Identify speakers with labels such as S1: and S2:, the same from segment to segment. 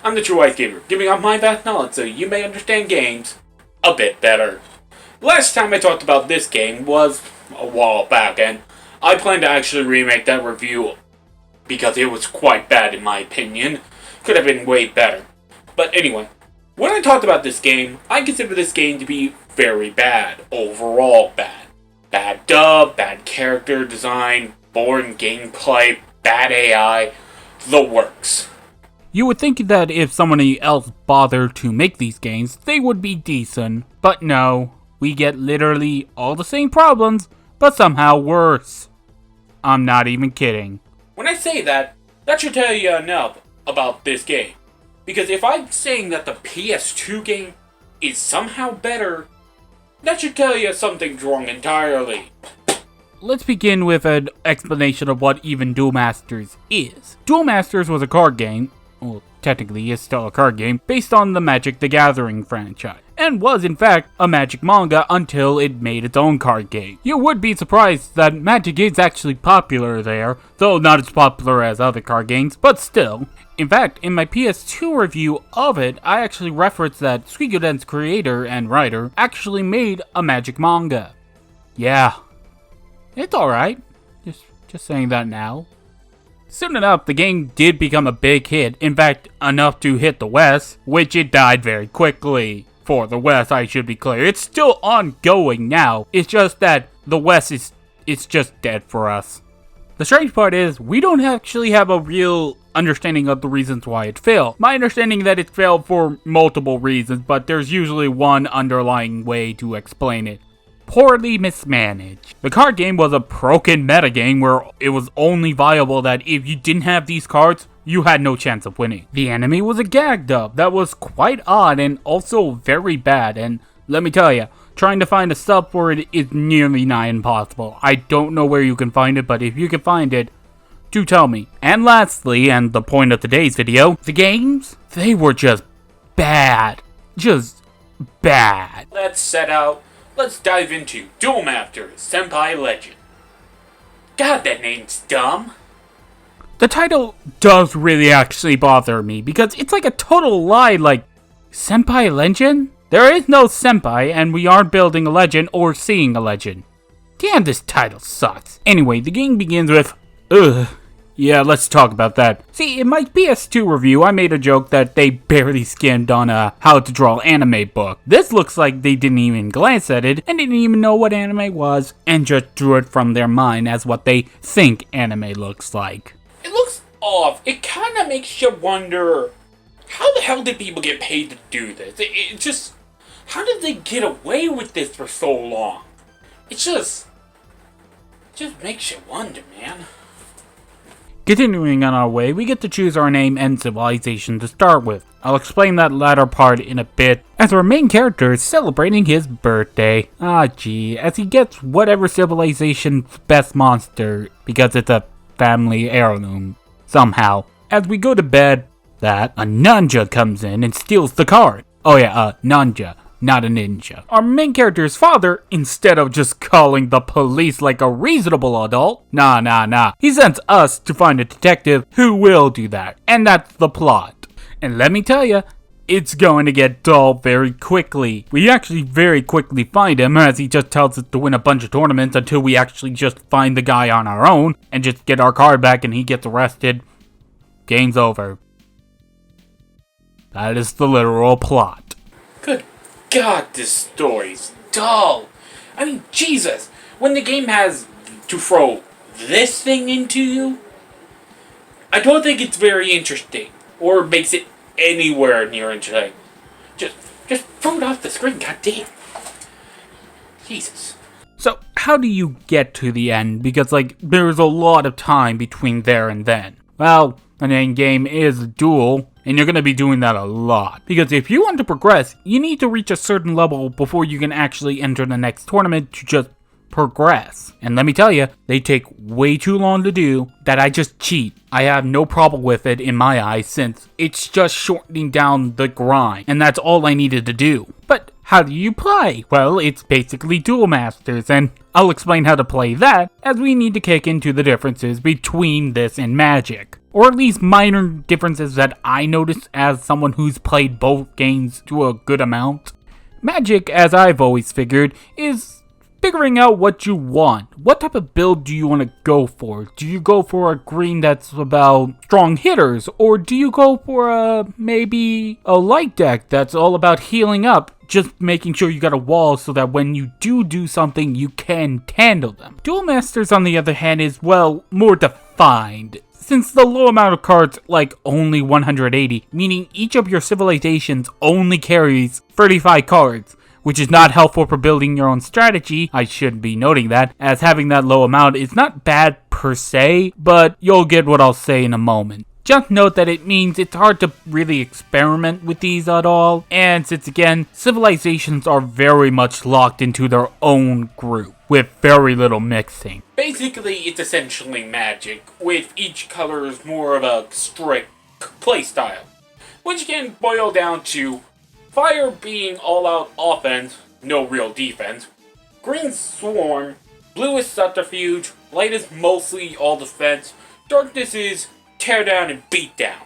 S1: I'm the True Wise Gamer, giving up my vast knowledge so you may understand games a bit better. Last time I talked about this game was a while back, and I plan to actually remake that review because it was quite bad in my opinion. Could have been way better. But anyway, when I talked about this game, I consider this game to be very bad. Overall bad. Bad dub, bad character design, boring gameplay, bad AI, the works.
S2: You would think that if somebody else bothered to make these games, they would be decent. But no, we get literally all the same problems, but somehow worse. I'm not even kidding.
S1: When I say that, that should tell you enough about this game. Because if I'm saying that the PS2 game is somehow better, that should tell you something's wrong entirely.
S2: Let's begin with an explanation of what even Duel Masters is. Duel Masters was a card game, well, technically it's still a card game, based on the Magic the Gathering franchise, and was in fact a Magic manga until it made its own card game. You would be surprised that Magic is actually popular there, though not as popular as other card games, but still. In fact, in my PS2 review of it, I actually referenced that Suikoden's creator and writer actually made a Magic manga. Yeah, it's alright. Just saying that now. Soon enough, the game did become a big hit, in fact, enough to hit the West, which it died very quickly. For the West, I should be clear. It's still ongoing now. It's just that the West it's just dead for us. The strange part is, we don't actually have a real understanding of the reasons why it failed. My understanding that it failed for multiple reasons, but there's usually one underlying way to explain it. Poorly mismanaged. The card game was a broken metagame where it was only viable that if you didn't have these cards, you had no chance of winning. The anime was a gag dub that was quite odd and also very bad, and let me tell you, trying to find a sub for it is nearly nigh impossible. I don't know where you can find it, but if you can find it, do tell me. And lastly, and the point of today's video, the games, they were just bad. Just bad.
S1: Let's dive into Duel Master Senpai Legend. God, that name's dumb.
S2: The title does really actually bother me because it's like a total lie, like, Senpai Legend? There is no senpai, and we aren't building a legend or seeing a legend. Damn, this title sucks. Anyway, the game begins with, ugh. Yeah, let's talk about that. See, in my PS2 review, I made a joke that they barely skimmed on a how to draw anime book. This looks like they didn't even glance at it, and didn't even know what anime was, and just drew it from their mind as what they think anime looks like.
S1: It looks off. It kind of makes you wonder, how the hell did people get paid to do this? It just, how did they get away with this for so long? It just makes you wonder, man.
S2: Continuing on our way, we get to choose our name and civilization to start with. I'll explain that latter part in a bit, as our main character is celebrating his birthday. Ah gee, as he gets whatever civilization's best monster, because it's a family heirloom, somehow. As we go to bed, a ninja comes in and steals the card. Oh yeah, ninja, not a ninja. Our main character's father, instead of just calling the police like a reasonable adult, nah. He sends us to find a detective who will do that. And that's the plot. And let me tell you, it's going to get dull very quickly. We actually very quickly find him, as he just tells us to win a bunch of tournaments until we actually just find the guy on our own and just get our card back and he gets arrested. Game's over. That is the literal plot.
S1: Good God, this story's dull. I mean, Jesus, when the game has to throw this thing into you, I don't think it's very interesting, or makes it anywhere near interesting. Just throw it off the screen, goddamn. Jesus.
S2: So, how do you get to the end? Because, there's a lot of time between there and then. Well, an end game is a duel, and you're going to be doing that a lot. Because if you want to progress, you need to reach a certain level before you can actually enter the next tournament to just progress. And let me tell you, they take way too long to do that I just cheat. I have no problem with it in my eyes since it's just shortening down the grind. And that's all I needed to do. But how do you play? Well, it's basically Duel Masters, and I'll explain how to play that as we need to kick into the differences between this and Magic. or at least minor differences that I noticed as someone who's played both games to a good amount. Magic, as I've always figured, is figuring out what you want. What type of build do you want to go for? Do you go for a green that's about strong hitters? Or do you go for maybe a light deck that's all about healing up? Just making sure you got a wall so that when you do something, you can handle them. Duel Masters, on the other hand, is, well, more defined. Since the low amount of cards, like only 180, meaning each of your civilizations only carries 35 cards, which is not helpful for building your own strategy. I should be noting that, as having that low amount is not bad per se, but you'll get what I'll say in a moment. Just note that it means it's hard to really experiment with these at all, and since again, civilizations are very much locked into their own group, with very little mixing.
S1: Basically, it's essentially Magic, with each color's more of a strict playstyle, which can boil down to Fire being all-out offense, no real defense. Green's Swarm, blue is subterfuge, light is mostly all defense, darkness is tear down and beat down.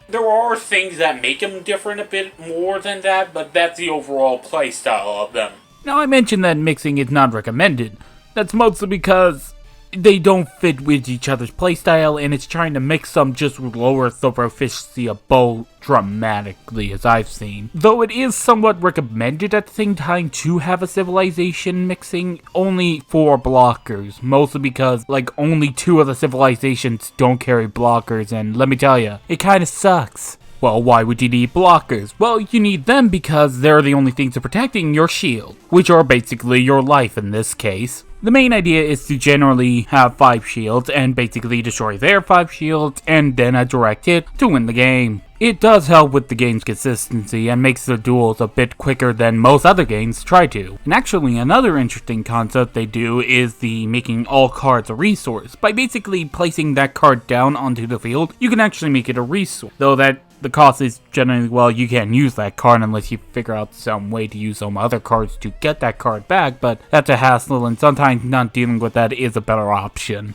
S1: There are things that make them different a bit more than that, but that's the overall playstyle of them.
S2: Now, I mentioned that mixing is not recommended. That's mostly because they don't fit with each other's playstyle, and it's trying to mix them just lower the proficiency of both dramatically, as I've seen. Though it is somewhat recommended at the same time to have a civilization mixing only for blockers, mostly because, like, only 2 of the civilizations don't carry blockers, and let me tell you, it kinda sucks. Well, why would you need blockers? Well, you need them because they're the only things protecting your shield, which are basically your life in this case. The main idea is to generally have 5 shields and basically destroy their 5 shields and then a direct hit to win the game. It does help with the game's consistency and makes the duels a bit quicker than most other games try to. And actually, another interesting concept they do is the making all cards a resource. By basically placing that card down onto the field, you can actually make it a resource. Though that the cost is generally, well, you can't use that card unless you figure out some way to use some other cards to get that card back, but that's a hassle, and sometimes not dealing with that is a better option.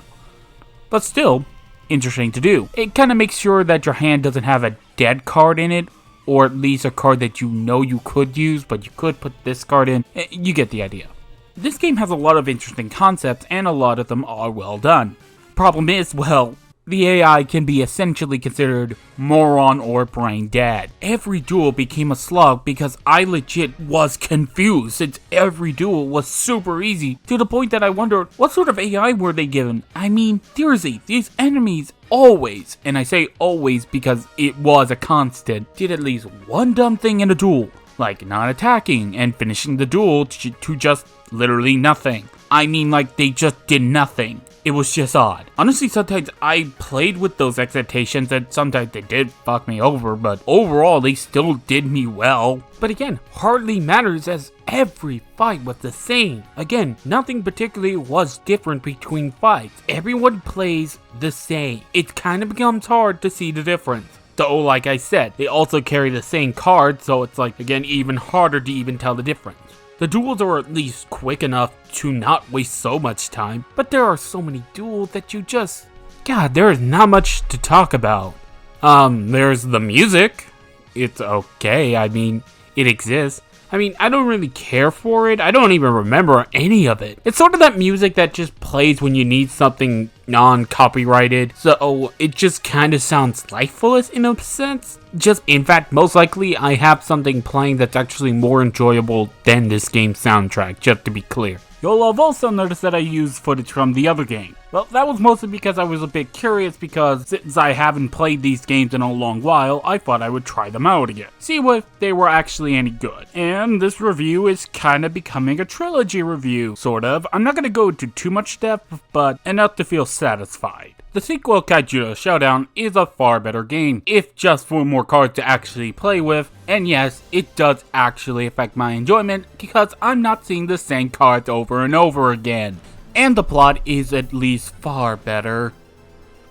S2: But still, interesting to do. It kind of makes sure that your hand doesn't have a dead card in it, or at least a card that you know you could use, but you could put this card in. You get the idea. This game has a lot of interesting concepts, and a lot of them are well done. Problem is, well, the AI can be essentially considered moron or brain dead. Every duel became a slug because I legit was confused since every duel was super easy, to the point that I wondered what sort of AI were they given. I mean, seriously, these enemies always, and I say always because it was a constant, did at least one dumb thing in a duel, like not attacking and finishing the duel to just literally nothing. I mean, like, they just did nothing. It was just odd. Honestly, sometimes I played with those expectations and sometimes they did fuck me over, but overall they still did me well. But again, hardly matters as every fight was the same. Again, nothing particularly was different between fights. Everyone plays the same. It kind of becomes hard to see the difference. Though, like I said, they also carry the same card, so it's like, again, even harder to even tell the difference. The duels are at least quick enough to not waste so much time, but there are so many duels that you just... God, there is not much to talk about. There's the music. It's okay, I mean, it exists. I mean, I don't really care for it. I don't even remember any of it. It's sort of that music that just plays when you need something non-copyrighted. So it just kind of sounds lifeless in a sense. Just, in fact, most likely I have something playing that's actually more enjoyable than this game's soundtrack, just to be clear. You'll have also noticed that I used footage from the other game. Well, that was mostly because I was a bit curious because since I haven't played these games in a long while, I thought I would try them out again. See if they were actually any good. And this review is kind of becoming a trilogy review, sort of. I'm not going to go into too much depth, but enough to feel satisfied. The sequel, Kaiju Showdown, is a far better game, if just for more cards to actually play with, and yes, it does actually affect my enjoyment, because I'm not seeing the same cards over and over again. And the plot is at least far better,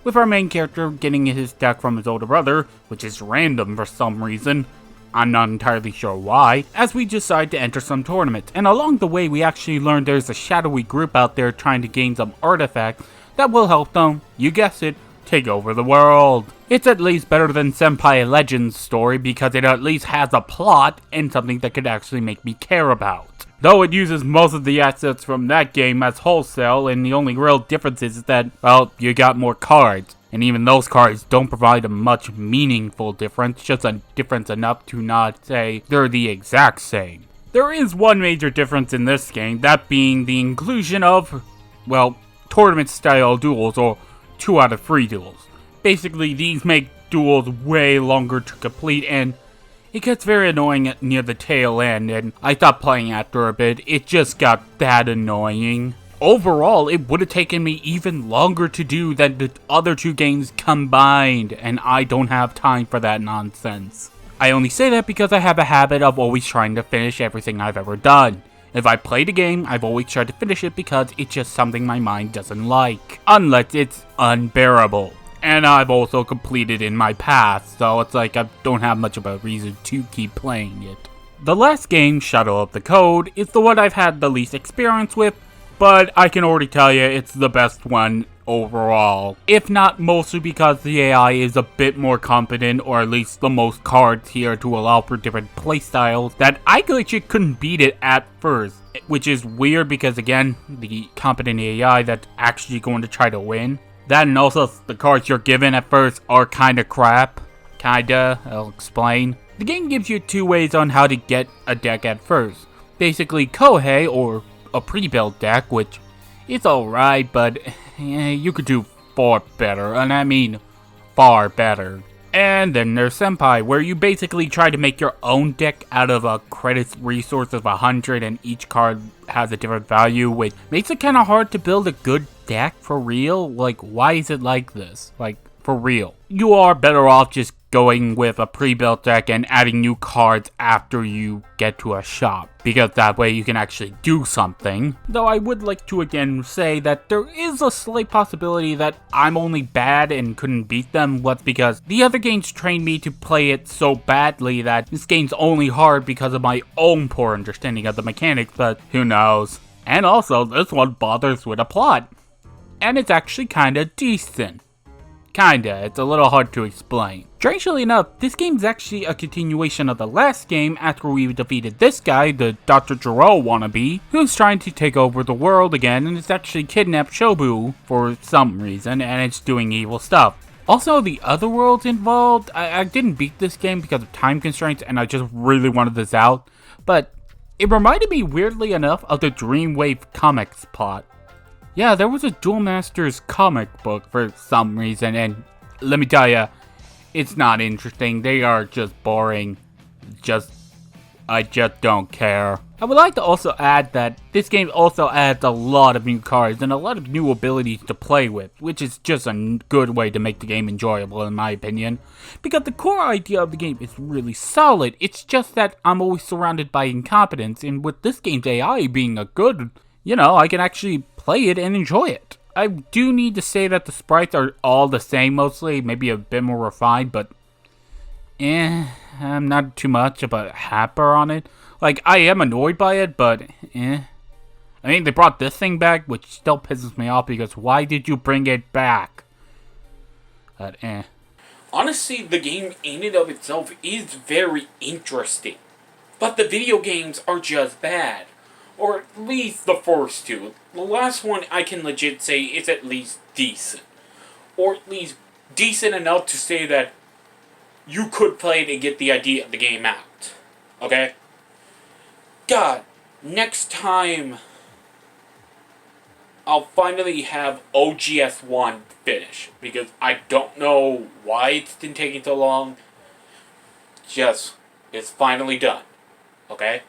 S2: with our main character getting his deck from his older brother, which is random for some reason. I'm not entirely sure why, as we decide to enter some tournaments, and along the way we actually learn there's a shadowy group out there trying to gain some artifacts that will help them, you guessed it, take over the world. It's at least better than Senpai Legends story because it at least has a plot and something that could actually make me care about. Though it uses most of the assets from that game as wholesale, and the only real difference is that, well, you got more cards. And even those cards don't provide a much meaningful difference, just a difference enough to not say they're the exact same. There is one major difference in this game, that being the inclusion of, well, tournament-style duels, or 2 out of 3 duels. Basically, these make duels way longer to complete, and it gets very annoying near the tail end, and I stopped playing after a bit. It just got that annoying. Overall, it would have taken me even longer to do than the other 2 games combined, and I don't have time for that nonsense. I only say that because I have a habit of always trying to finish everything I've ever done. If I played a game, I've always tried to finish it because it's just something my mind doesn't like, unless it's unbearable. And I've also completed in my past, so it's like I don't have much of a reason to keep playing it. The last game, Shadow of the Code, is the one I've had the least experience with, but I can already tell you it's the best one overall. If not mostly because the AI is a bit more competent, or at least the most cards here to allow for different playstyles, that I glitchy couldn't beat it at first. Which is weird because, again, the competent AI that's actually going to try to win. That, and also the cards you're given at first are kinda crap. Kinda, I'll explain. The game gives you 2 ways on how to get a deck at first. Basically Kohei, or a pre-built deck, which is alright, but you could do far better, and I mean far better. And then there's Senpai, where you basically try to make your own deck out of a credit resource of 100, and each card has a different value, which makes it kinda hard to build a good deck for real. Like, why is it like this? Like, for real. You are better off just going with a pre-built deck and adding new cards after you get to a shop, because that way you can actually do something. Though I would like to again say that there is a slight possibility that I'm only bad and couldn't beat them, was because the other games trained me to play it so badly that this game's only hard because of my own poor understanding of the mechanics, but who knows. And also, this one bothers with a plot. And it's actually kinda decent. Kinda, it's a little hard to explain. Strangely enough, this game's actually a continuation of the last game after we defeated this guy, the Dr. Gero wannabe, who's trying to take over the world again, and it's actually kidnapped Shobu for some reason, and it's doing evil stuff. Also, the other worlds involved, I didn't beat this game because of time constraints, and I just really wanted this out, but it reminded me weirdly enough of the Dreamwave comics plot. Yeah, there was a Duel Masters comic book for some reason, and let me tell ya, it's not interesting. They are just boring. I just don't care. I would like to also add that this game also adds a lot of new cards and a lot of new abilities to play with, which is just a good way to make the game enjoyable in my opinion. Because the core idea of the game is really solid, it's just that I'm always surrounded by incompetence, and with this game's AI being a good, I can actually play it and enjoy it. I do need to say that the sprites are all the same mostly, maybe a bit more refined, but I'm not too much of a happer on it. Like, I am annoyed by it, but I mean, they brought this thing back, which still pisses me off because why did you bring it back? But
S1: Honestly, the game in and of itself is very interesting. But the video games are just bad. Or at least the first 2. The last one I can legit say is at least decent. Or at least decent enough to say that you could play it and get the idea of the game out. Okay? God, next time I'll finally have OGS 1 finished. Because I don't know why it's been taking so long. It's finally done. Okay?